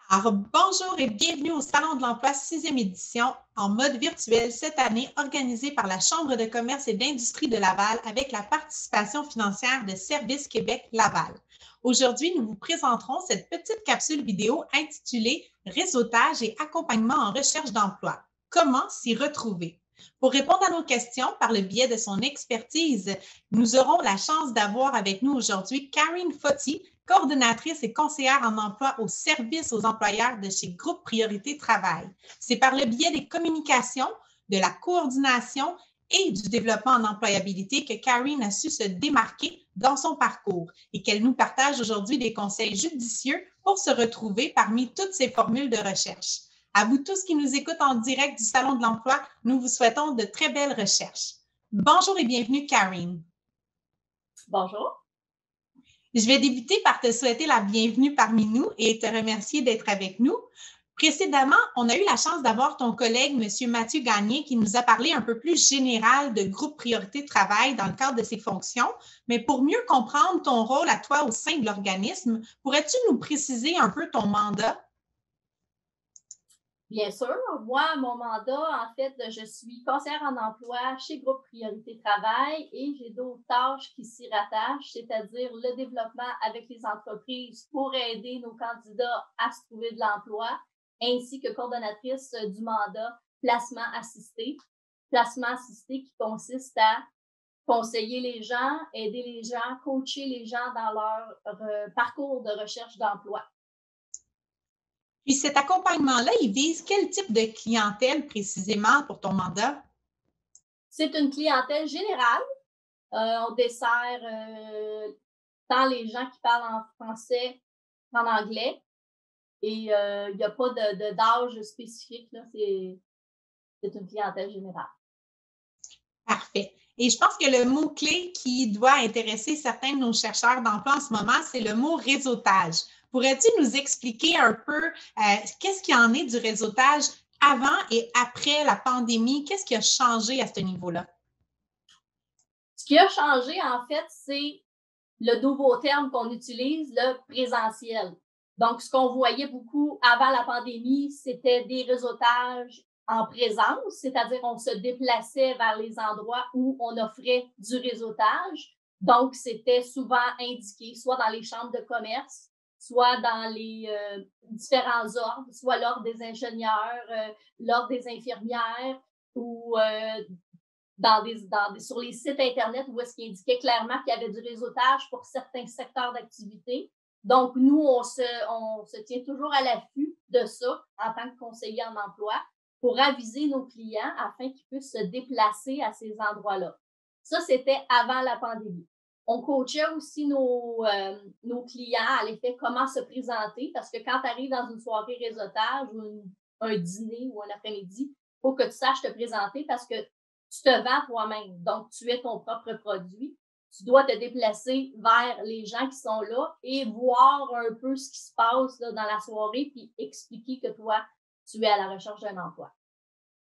Alors, bonjour et bienvenue au Salon de l'Emploi 6e édition en mode virtuel cette année organisé par la Chambre de commerce et d'industrie de Laval avec la participation financière de Service Québec Laval. Aujourd'hui, nous vous présenterons cette petite capsule vidéo intitulée Réseautage et accompagnement en recherche d'emploi. Comment s'y retrouver? Pour répondre à nos questions par le biais de son expertise, nous aurons la chance d'avoir avec nous aujourd'hui Karine Foti, coordonnatrice et conseillère en emploi au service aux employeurs de chez Groupe Priorité Travail. C'est par le biais des communications, de la coordination et du développement en employabilité que Karine a su se démarquer dans son parcours et qu'elle nous partage aujourd'hui des conseils judicieux pour se retrouver parmi toutes ces formules de recherche. À vous tous qui nous écoutent en direct du Salon de l'Emploi, nous vous souhaitons de très belles recherches. Bonjour et bienvenue, Karine. Bonjour. Je vais débuter par te souhaiter la bienvenue parmi nous et te remercier d'être avec nous. Précédemment, on a eu la chance d'avoir ton collègue, M. Mathieu Gagné, qui nous a parlé un peu plus général de groupe Priorité Travail dans le cadre de ses fonctions. Mais pour mieux comprendre ton rôle à toi au sein de l'organisme, pourrais-tu nous préciser un peu ton mandat? Bien sûr. Moi, mon mandat, en fait, je suis conseillère en emploi chez Groupe Priorité Travail et j'ai d'autres tâches qui s'y rattachent, c'est-à-dire le développement avec les entreprises pour aider nos candidats à se trouver de l'emploi, ainsi que coordonnatrice du mandat placement assisté. Placement assisté qui consiste à conseiller les gens, aider les gens, coacher les gens dans leur parcours de recherche d'emploi. Puis cet accompagnement-là, il vise quel type de clientèle précisément pour ton mandat? C'est une clientèle générale. On dessert tant les gens qui parlent en français qu'en anglais. Et il n'y a pas d'âge spécifique. Là. C'est une clientèle générale. Parfait. Et je pense que le mot-clé qui doit intéresser certains de nos chercheurs d'emploi en ce moment, c'est le mot réseautage. Pourrais-tu nous expliquer un peu qu'est-ce qu'il en est du réseautage avant et après la pandémie? Qu'est-ce qui a changé à ce niveau-là? Ce qui a changé, en fait, c'est le nouveau terme qu'on utilise, le présentiel. Donc, ce qu'on voyait beaucoup avant la pandémie, c'était des réseautages en présence, c'est-à-dire on se déplaçait vers les endroits où on offrait du réseautage. Donc, c'était souvent indiqué, soit dans les chambres de commerce, soit dans les différents ordres, soit l'ordre des ingénieurs, l'ordre des infirmières ou sur les sites Internet où est-ce qu'il indiquait clairement qu'il y avait du réseautage pour certains secteurs d'activité. Donc, nous, on se tient toujours à l'affût de ça en tant que conseiller en emploi pour aviser nos clients afin qu'ils puissent se déplacer à ces endroits-là. Ça, c'était avant la pandémie. On coachait aussi nos clients à l'effet comment se présenter parce que quand tu arrives dans une soirée réseautage ou un dîner ou un après-midi, il faut que tu saches te présenter parce que tu te vends toi-même. Donc, tu es ton propre produit. Tu dois te déplacer vers les gens qui sont là et voir un peu ce qui se passe là, dans la soirée puis expliquer que toi, tu es à la recherche d'un emploi.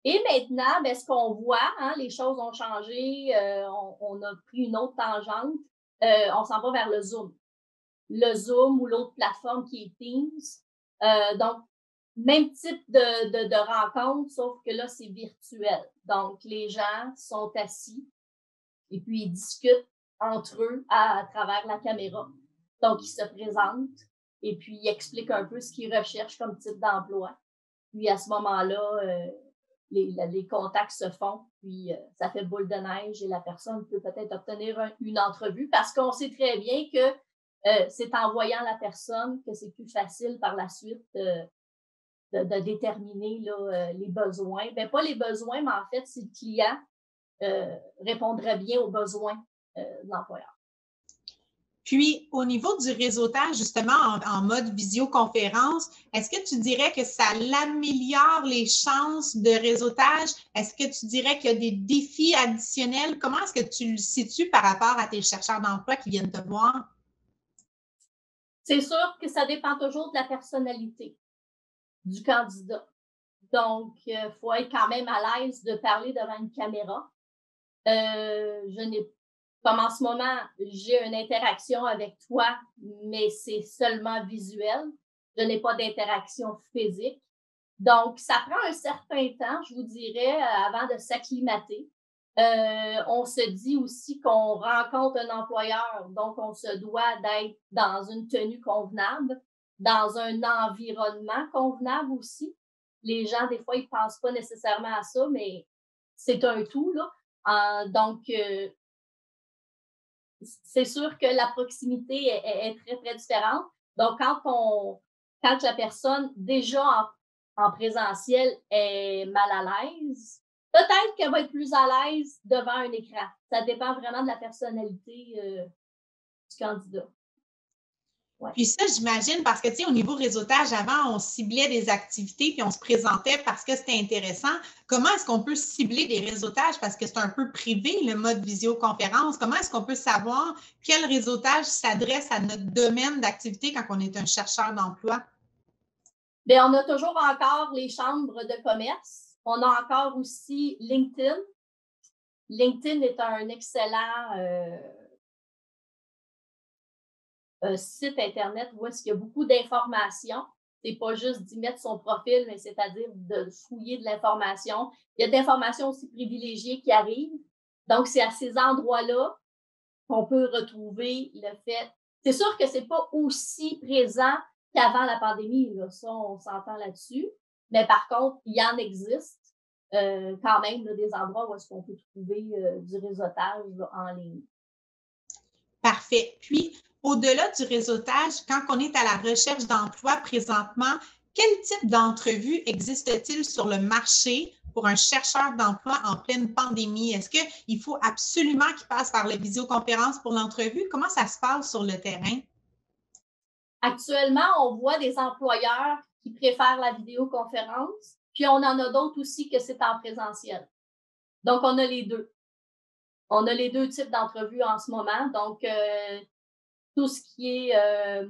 Et maintenant, ce qu'on voit, les choses ont changé, on a pris une autre tangente, on s'en va vers le Zoom. Le Zoom ou l'autre plateforme qui est Teams. Donc, même type de rencontre, sauf que là, c'est virtuel. Donc, les gens sont assis et puis ils discutent entre eux à travers la caméra. Donc, ils se présentent et puis ils expliquent un peu ce qu'ils recherchent comme type d'emploi. Puis, à ce moment-là, les contacts se font, puis ça fait boule de neige et la personne peut peut-être obtenir une entrevue parce qu'on sait très bien que c'est en voyant la personne que c'est plus facile par la suite de déterminer là, les besoins. Bien, pas les besoins, mais en fait, si le client répondrait bien aux besoins de l'employeur. Puis, au niveau du réseautage, justement, en mode visioconférence, est-ce que tu dirais que ça améliore les chances de réseautage? Est-ce que tu dirais qu'il y a des défis additionnels? Comment est-ce que tu le situes par rapport à tes chercheurs d'emploi qui viennent te voir? C'est sûr que ça dépend toujours de la personnalité du candidat. Donc, il faut être quand même à l'aise de parler devant une caméra. Comme en ce moment, j'ai une interaction avec toi, mais c'est seulement visuel. je n'ai pas d'interaction physique. Donc, ça prend un certain temps, je vous dirais, avant de s'acclimater. On se dit aussi qu'on rencontre un employeur, donc on se doit d'être dans une tenue convenable, dans un environnement convenable aussi. Les gens, des fois, ils ne pensent pas nécessairement à ça, mais c'est un tout, là. Donc, c'est sûr que la proximité est très, très différente. Donc, quand la personne, déjà en présentiel, est mal à l'aise, peut-être qu'elle va être plus à l'aise devant un écran. Ça dépend vraiment de la personnalité du candidat. Ouais. Puis ça, j'imagine, parce que, tu sais, au niveau réseautage, avant, on ciblait des activités puis on se présentait parce que c'était intéressant. Comment est-ce qu'on peut cibler des réseautages? Parce que c'est un peu privé, le mode visioconférence. Comment est-ce qu'on peut savoir quel réseautage s'adresse à notre domaine d'activité quand on est un chercheur d'emploi? Bien, on a toujours encore les chambres de commerce. On a encore aussi LinkedIn. LinkedIn est un excellent site Internet où est-ce qu'il y a beaucoup d'informations. C'est pas juste d'y mettre son profil, mais c'est-à-dire de fouiller de l'information. Il y a de l'information aussi privilégiée qui arrive. Donc, c'est à ces endroits-là qu'on peut retrouver le fait. C'est sûr que c'est pas aussi présent qu'avant la pandémie, là. Ça, on s'entend là-dessus. Mais par contre, il y en existe quand même là, des endroits où est-ce qu'on peut trouver du réseautage là, en ligne. Parfait. Puis, au-delà du réseautage, quand on est à la recherche d'emploi présentement, quel type d'entrevue existe-t-il sur le marché pour un chercheur d'emploi en pleine pandémie? Est-ce qu'il faut absolument qu'il passe par la visioconférence pour l'entrevue? Comment ça se passe sur le terrain? Actuellement, on voit des employeurs qui préfèrent la vidéoconférence, puis on en a d'autres aussi que c'est en présentiel. Donc, on a les deux. On a les deux types d'entrevues en ce moment. Donc, tout ce qui est,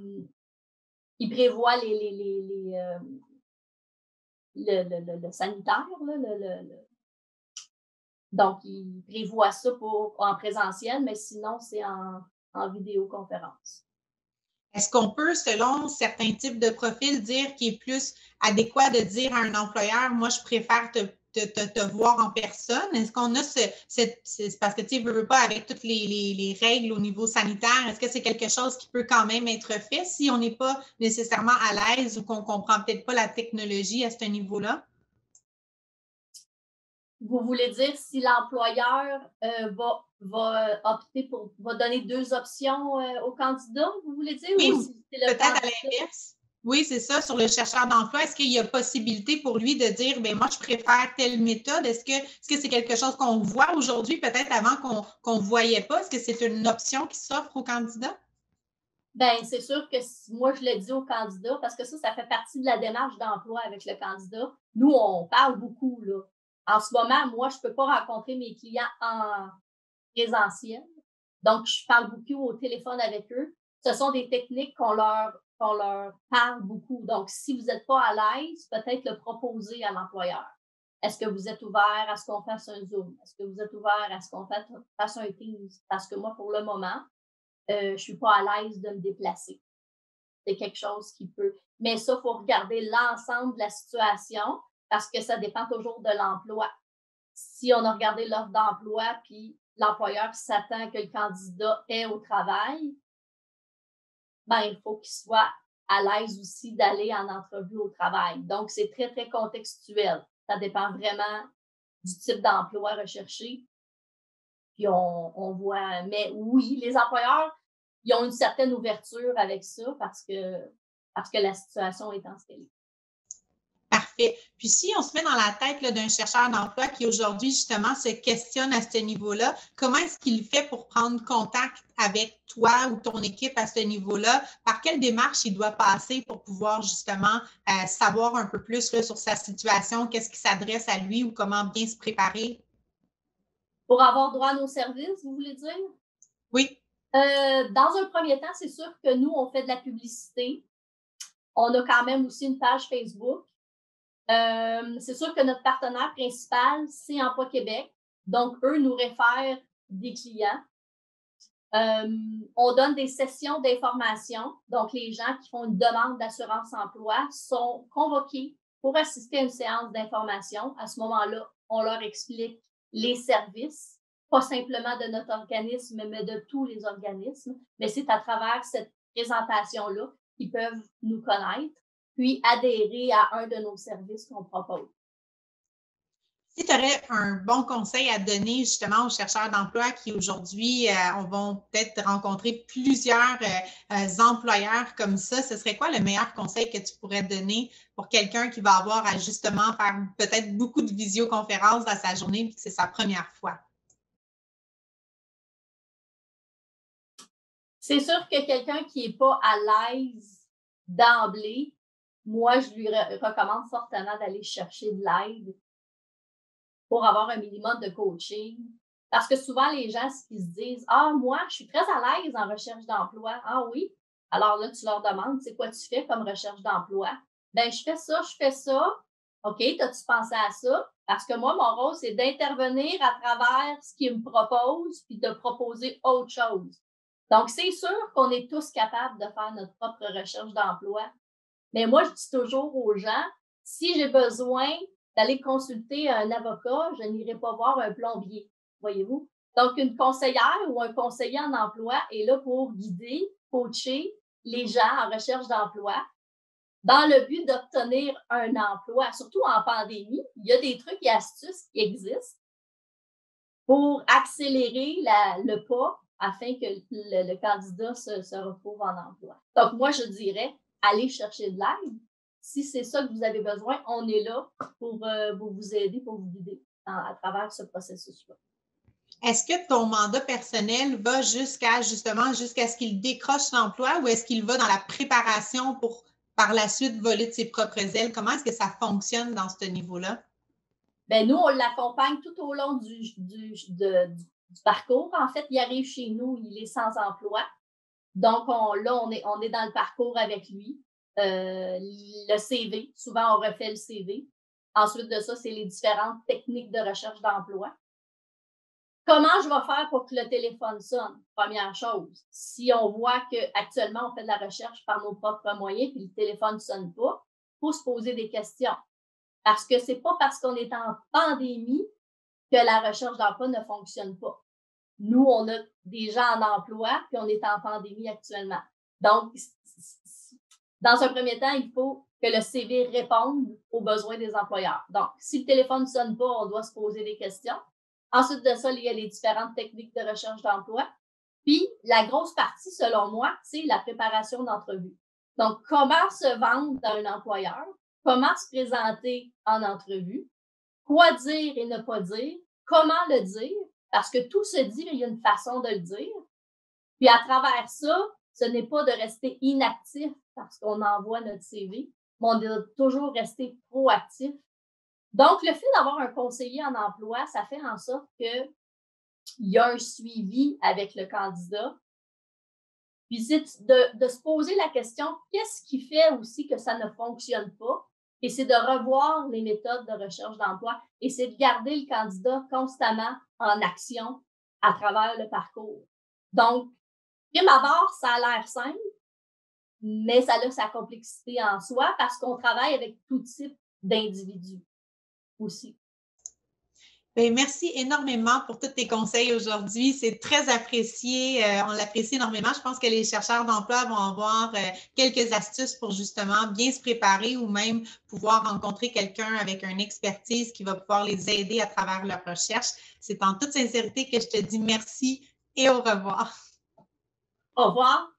il prévoit le sanitaire, là, donc, il prévoit ça en présentiel, mais sinon, c'est en vidéoconférence. Est-ce qu'on peut, selon certains types de profils, dire qu'il est plus adéquat de dire à un employeur, moi, je préfère te voir en personne? Est-ce qu'on a parce que tu ne veux pas avec toutes les règles au niveau sanitaire, est-ce que c'est quelque chose qui peut quand même être fait si on n'est pas nécessairement à l'aise ou qu'on ne comprend peut-être pas la technologie à ce niveau-là? Vous voulez dire si l'employeur va donner deux options au candidat, vous voulez dire, Oui, ou ou si c'est le peut-être à candidat? l'inverse. Oui, c'est ça, sur le chercheur d'emploi. Est-ce qu'il y a possibilité pour lui de dire, bien, moi, je préfère telle méthode? Est-ce que c'est quelque chose qu'on voit aujourd'hui, peut-être avant qu'on ne voyait pas? Est-ce que c'est une option qui s'offre aux candidats? Bien, c'est sûr que moi, je le dis au candidat parce que ça fait partie de la démarche d'emploi avec le candidat. Nous, on parle beaucoup, là. En ce moment, moi, je ne peux pas rencontrer mes clients en présentiel. Donc, je parle beaucoup au téléphone avec eux. Ce sont des techniques qu'on leur parle beaucoup. Donc, si vous n'êtes pas à l'aise, peut-être le proposer à l'employeur. Est-ce que vous êtes ouvert à ce qu'on fasse un Zoom? Est-ce que vous êtes ouvert à ce qu'on fasse un Teams? Parce que moi, pour le moment, je ne suis pas à l'aise de me déplacer. C'est quelque chose qui peut. Mais ça, il faut regarder l'ensemble de la situation parce que ça dépend toujours de l'emploi. Si on a regardé l'offre d'emploi puis l'employeur s'attend que le candidat est au travail, ben, il faut qu'il soit à l'aise aussi d'aller en entrevue au travail. Donc, c'est très, très contextuel. Ça dépend vraiment du type d'emploi recherché. Puis on voit, mais oui, les employeurs, ils ont une certaine ouverture avec ça parce que la situation est en ce qu'elle est. Parfait. Puis si on se met dans la tête d'un chercheur d'emploi qui aujourd'hui justement se questionne à ce niveau-là, comment est-ce qu'il fait pour prendre contact avec toi ou ton équipe à ce niveau-là? Par quelle démarche il doit passer pour pouvoir justement savoir un peu plus là, sur sa situation, qu'est-ce qui s'adresse à lui ou comment bien se préparer? Pour avoir droit à nos services, vous voulez dire? Oui. Dans un premier temps, c'est sûr que nous, on fait de la publicité. On a quand même aussi une page Facebook. C'est sûr que notre partenaire principal, c'est Emploi Québec. Donc, eux nous réfèrent des clients. On donne des sessions d'information. Donc, les gens qui font une demande d'assurance-emploi sont convoqués pour assister à une séance d'information. À ce moment-là, on leur explique les services, pas simplement de notre organisme, mais de tous les organismes. Mais c'est à travers cette présentation-là qu'ils peuvent nous connaître, puis adhérer à un de nos services qu'on propose. Si tu aurais un bon conseil à donner justement aux chercheurs d'emploi qui aujourd'hui vont peut-être rencontrer plusieurs employeurs comme ça, ce serait quoi le meilleur conseil que tu pourrais donner pour quelqu'un qui va avoir à justement faire peut-être beaucoup de visioconférences dans sa journée et que c'est sa première fois? C'est sûr que quelqu'un qui n'est pas à l'aise d'emblée, moi, je lui recommande fortement d'aller chercher de l'aide pour avoir un minimum de coaching. Parce que souvent, les gens, ce qu'ils se disent, « Ah, moi, je suis très à l'aise en recherche d'emploi. » Ah oui? Alors là, tu leur demandes, c'est quoi tu fais comme recherche d'emploi? Ben, je fais ça, je fais ça. OK, t'as-tu pensé à ça? Parce que moi, mon rôle, c'est d'intervenir à travers ce qu'ils me proposent puis de proposer autre chose. Donc, c'est sûr qu'on est tous capables de faire notre propre recherche d'emploi. Mais moi, je dis toujours aux gens, si j'ai besoin d'aller consulter un avocat, je n'irai pas voir un plombier, voyez-vous. Donc, une conseillère ou un conseiller en emploi est là pour guider, coacher les gens en recherche d'emploi dans le but d'obtenir un emploi. Surtout en pandémie, il y a des trucs et astuces qui existent pour accélérer le pas afin que le candidat se retrouve en emploi. Donc, moi, je dirais, allez chercher de l'aide. Si c'est ça que vous avez besoin, on est là pour vous aider, pour vous guider à travers ce processus-là. Est-ce que ton mandat personnel va jusqu'à ce qu'il décroche l'emploi ou est-ce qu'il va dans la préparation pour par la suite voler de ses propres ailes? Comment est-ce que ça fonctionne dans ce niveau-là? Bien, nous, on l'accompagne tout au long du parcours. En fait, il arrive chez nous, il est sans emploi. Donc, on est dans le parcours avec lui. Le CV, souvent, on refait le CV. Ensuite de ça, c'est les différentes techniques de recherche d'emploi. Comment je vais faire pour que le téléphone sonne? Première chose, si on voit qu'actuellement, on fait de la recherche par nos propres moyens puis le téléphone ne sonne pas, il faut se poser des questions. Parce que ce n'est pas parce qu'on est en pandémie que la recherche d'emploi ne fonctionne pas. Nous, on a des gens en emploi puis on est en pandémie actuellement. Donc, dans un premier temps, il faut que le CV réponde aux besoins des employeurs. Donc, si le téléphone ne sonne pas, on doit se poser des questions. Ensuite de ça, il y a les différentes techniques de recherche d'emploi. Puis, la grosse partie, selon moi, c'est la préparation d'entrevue. Donc, comment se vendre à un employeur? Comment se présenter en entrevue? Quoi dire et ne pas dire? Comment le dire? Parce que tout se dit, mais il y a une façon de le dire. Puis, à travers ça, ce n'est pas de rester inactif parce qu'on envoie notre CV, mais on doit toujours rester proactif. Donc, le fait d'avoir un conseiller en emploi, ça fait en sorte qu'il y a un suivi avec le candidat. Puis, c'est de se poser la question, qu'est-ce qui fait aussi que ça ne fonctionne pas? Et c'est de revoir les méthodes de recherche d'emploi et c'est de garder le candidat constamment en action à travers le parcours. Donc, prime abord, ça a l'air simple, mais ça a sa complexité en soi parce qu'on travaille avec tout type d'individus aussi. Bien, merci énormément pour tous tes conseils aujourd'hui. C'est très apprécié. On l'apprécie énormément. Je pense que les chercheurs d'emploi vont avoir quelques astuces pour justement bien se préparer ou même pouvoir rencontrer quelqu'un avec une expertise qui va pouvoir les aider à travers leur recherche. C'est en toute sincérité que je te dis merci et au revoir. Au revoir.